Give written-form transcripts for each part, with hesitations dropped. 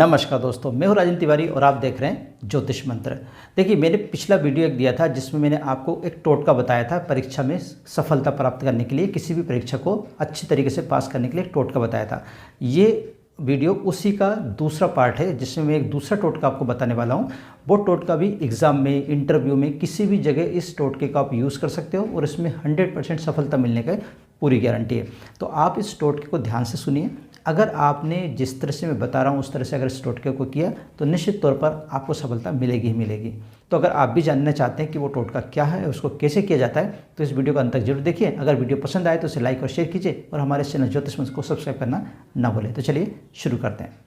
नमस्कार दोस्तों, मैं हूं राजन तिवारी और आप देख रहे हैं ज्योतिष मंत्र। देखिए, मैंने पिछला वीडियो एक दिया था जिसमें मैंने आपको एक टोटका बताया था परीक्षा में सफलता प्राप्त करने के लिए, किसी भी परीक्षा को अच्छी तरीके से पास करने के लिए एक टोटका बताया था। ये वीडियो उसी का दूसरा पार्ट है जिसमें मैं एक दूसरा टोटका आपको बताने वाला हूँ। वो टोटका भी एग्ज़ाम में, इंटरव्यू में, किसी भी जगह इस टोटके का आप यूज़ कर सकते हो और इसमें 100% सफलता मिलने का पूरी गारंटी है। तो आप इस टोटके को ध्यान से सुनिए। अगर आपने जिस तरह से मैं बता रहा हूँ उस तरह से अगर इस टोटके को किया तो निश्चित तौर पर आपको सफलता मिलेगी ही मिलेगी। तो अगर आप भी जानना चाहते हैं कि वो टोटका क्या है, उसको कैसे किया जाता है, तो इस वीडियो को अंत तक जरूर देखिए। अगर वीडियो पसंद आए तो इसे लाइक और शेयर कीजिए और हमारे चैनल ज्योतिष मंत्र को सब्सक्राइब करना ना भूलें। तो चलिए शुरू करते हैं।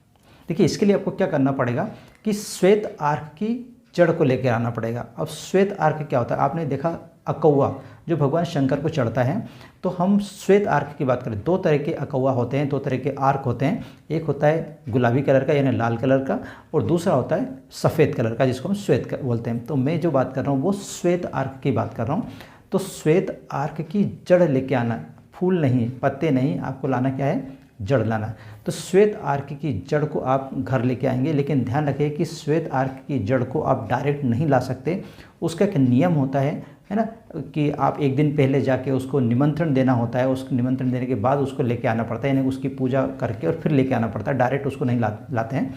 देखिए, इसके लिए आपको क्या करना पड़ेगा कि श्वेत आर्क की जड़ को लेकर आना पड़ेगा। अब श्वेत आर्क क्या होता है? आपने देखा अकौवा जो भगवान शंकर को चढ़ता है, तो हम श्वेत आर्क की बात करें, दो तरह के अकौवा होते हैं, दो तरह के आर्क होते हैं। एक होता है गुलाबी कलर का यानी लाल कलर का, और दूसरा होता है सफ़ेद कलर का जिसको हम श्वेत बोलते हैं। तो मैं जो बात कर रहा हूँ वो श्वेत आर्क की बात कर रहा हूँ। तो श्वेत आर्क की जड़ लेके आना, फूल नहीं, पत्ते नहीं, आपको लाना क्या है? जड़ लाना। तो श्वेत आर्क की जड़ को आप घर लेके आएंगे, लेकिन ध्यान रखिए कि श्वेत आर्क की जड़ को आप डायरेक्ट नहीं ला सकते। उसका एक नियम होता है ना, कि आप एक दिन पहले जाके उसको निमंत्रण देना होता है। उसको निमंत्रण देने के बाद उसको लेके आना पड़ता है, यानी उसकी पूजा करके और फिर लेके आना पड़ता है, डायरेक्ट उसको नहीं लाते हैं।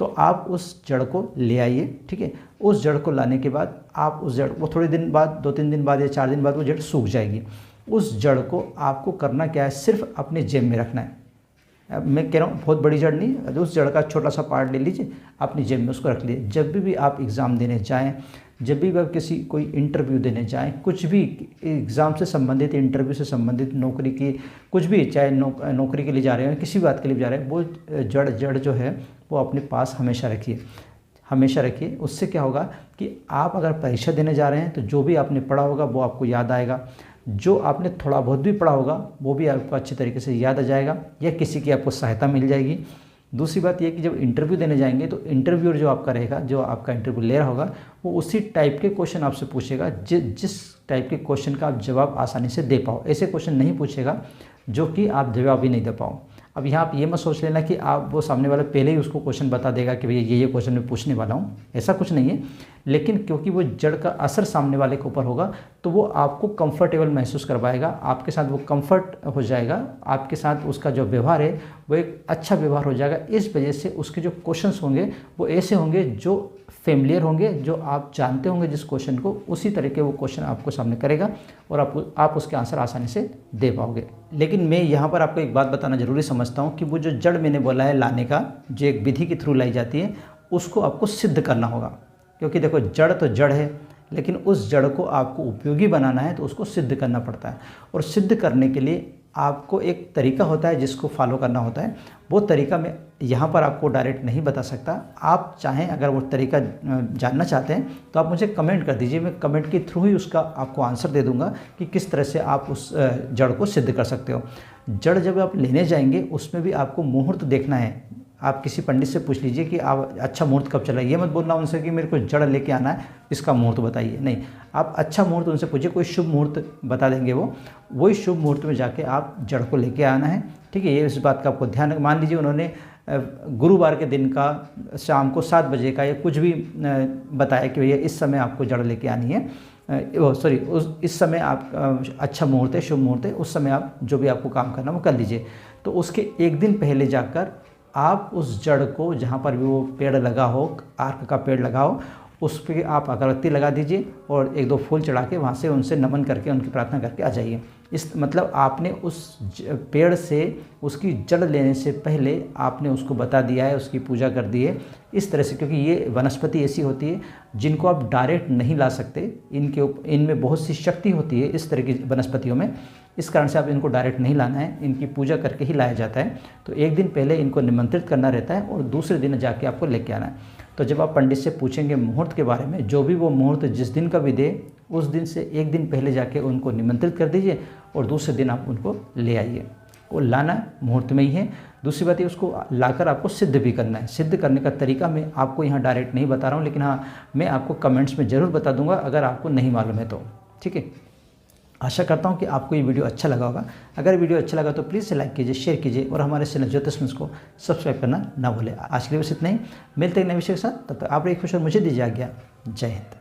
तो आप उस जड़ को ले आइए, ठीक है। उस जड़ को लाने के बाद आप उस जड़ वो थोड़े दिन बाद, 2-3 दिन बाद या 4 दिन बाद वो जड़ सूख जाएगी। उस जड़ को आपको करना क्या है? सिर्फ अपने जेब में रखना है। अब मैं कह रहा हूँ बहुत बड़ी जड़ नहीं, उस जड़ का छोटा सा पार्ट ले लीजिए, अपनी जेब में उसको रख लीजिए। जब भी आप एग्ज़ाम देने जाएं, जब भी आप किसी कोई इंटरव्यू देने जाएं, कुछ भी एग्ज़ाम से संबंधित, इंटरव्यू से संबंधित, नौकरी की कुछ भी, चाहे नौकरी के लिए जा रहे हैं, किसी बात के लिए जा रहे हैं, वो जड़ जो है वो अपने पास हमेशा रखिए, हमेशा रखिए। उससे क्या होगा कि आप अगर परीक्षा देने जा रहे हैं तो जो भी आपने पढ़ा होगा वो आपको याद आएगा, जो आपने थोड़ा बहुत भी पढ़ा होगा वो भी आपको अच्छे तरीके से याद आ जाएगा, या किसी की आपको सहायता मिल जाएगी। दूसरी बात यह कि जब इंटरव्यू देने जाएंगे तो इंटरव्यूअर जो आपका रहेगा, जो आपका इंटरव्यू ले रहा होगा, वो उसी टाइप के क्वेश्चन आपसे पूछेगा जिस टाइप के क्वेश्चन का आप जवाब आसानी से दे पाओ। ऐसे क्वेश्चन नहीं पूछेगा जो कि आप जवाब ही नहीं दे पाओ। अब यहाँ आप ये मत सोच लेना कि आप वो सामने वाला पहले ही उसको क्वेश्चन बता देगा कि भैया ये क्वेश्चन मैं पूछने वाला हूँ, ऐसा कुछ नहीं है। लेकिन क्योंकि वो जड़ का असर सामने वाले के ऊपर होगा तो वो आपको कंफर्टेबल महसूस करवाएगा, आपके साथ वो कंफर्ट हो जाएगा, आपके साथ उसका जो व्यवहार है वो एक अच्छा व्यवहार हो जाएगा। इस वजह से उसके जो क्वेश्चंस होंगे वो ऐसे होंगे जो फेमिलियर होंगे, जो आप जानते होंगे जिस क्वेश्चन को, उसी तरह के वो क्वेश्चन आपको सामने करेगा और आप उसके आंसर आसानी से दे पाओगे। लेकिन मैं यहाँ पर आपको एक बात बताना जरूरी समझता हूँ कि वो जो जड़ मैंने बोला है लाने का, जो एक विधि के थ्रू लाई जाती है, उसको आपको सिद्ध करना होगा। क्योंकि देखो, जड़ तो जड़ है, लेकिन उस जड़ को आपको उपयोगी बनाना है तो उसको सिद्ध करना पड़ता है। और सिद्ध करने के लिए आपको एक तरीका होता है जिसको फॉलो करना होता है। वो तरीका मैं यहाँ पर आपको डायरेक्ट नहीं बता सकता। आप चाहें, अगर वो तरीका जानना चाहते हैं तो आप मुझे कमेंट कर दीजिए, मैं कमेंट के थ्रू ही उसका आपको आंसर दे दूंगा कि किस तरह से आप उस जड़ को सिद्ध कर सकते हो। जड़ जब आप लेने जाएंगे उसमें भी आपको मुहूर्त देखना है। आप किसी पंडित से पूछ लीजिए कि आप अच्छा मुहूर्त कब चला है। ये मत बोलना उनसे कि मेरे को जड़ लेके आना है, इसका मुहूर्त बताइए। नहीं, आप अच्छा मुहूर्त उनसे पूछिए, कोई शुभ मुहूर्त बता देंगे वो। वही शुभ मुहूर्त में जाके आप जड़ को लेके आना है, ठीक है। ये इस बात का आपको ध्यान, मान लीजिए उन्होंने गुरुवार के दिन का शाम को 7 बजे का या कुछ भी बताया कि भैया इस समय आपको जड़ लेके आनी है, इस समय आप अच्छा मुहूर्त है, शुभ मुहूर्त है, उस समय आप जो भी आपको काम करना वो कर लीजिए। तो उसके एक दिन पहले जाकर आप उस जड़ को, जहाँ पर भी वो पेड़ लगा हो, आर्क का पेड़ लगा हो, उस पर आप अगरबत्ती लगा दीजिए और 1-2 फूल चढ़ा के वहाँ से उनसे नमन करके, उनकी प्रार्थना करके आ जाइए। इस मतलब आपने उस पेड़ से उसकी जड़ लेने से पहले आपने उसको बता दिया है, उसकी पूजा कर दी है इस तरह से। क्योंकि ये वनस्पति ऐसी होती है जिनको आप डायरेक्ट नहीं ला सकते, इनमें बहुत सी शक्ति होती है इस तरह की वनस्पतियों में। इस कारण से आप इनको डायरेक्ट नहीं लाना है, इनकी पूजा करके ही लाया जाता है। तो एक दिन पहले इनको निमंत्रित करना रहता है और दूसरे दिन जाके आपको लेके आना है। तो जब आप पंडित से पूछेंगे मुहूर्त के बारे में, जो भी वो मुहूर्त जिस दिन का भी दे, उस दिन से एक दिन पहले जाके उनको निमंत्रित कर दीजिए और दूसरे दिन आप उनको ले आइए। वो लाना मुहूर्त में ही है। दूसरी बात है, उसको लाकर आपको सिद्ध भी करना है। सिद्ध करने का तरीका मैं आपको यहाँ डायरेक्ट नहीं बता रहा हूँ, लेकिन हाँ, मैं आपको कमेंट्स में ज़रूर बता दूँगा अगर आपको नहीं मालूम है तो, ठीक है। आशा करता हूँ कि आपको ये वीडियो अच्छा लगा होगा। अगर वीडियो अच्छा लगा तो प्लीज़ लाइक कीजिए, शेयर कीजिए और हमारे चैनल ज्योतिष मंत्र को सब्सक्राइब करना ना भूलें। आज के लिए बस इतना ही, मिलते हैं नए विषय के साथ। तब तक आप रहिए खुश और मुझे दीजिए आज्ञा। जय हिंद।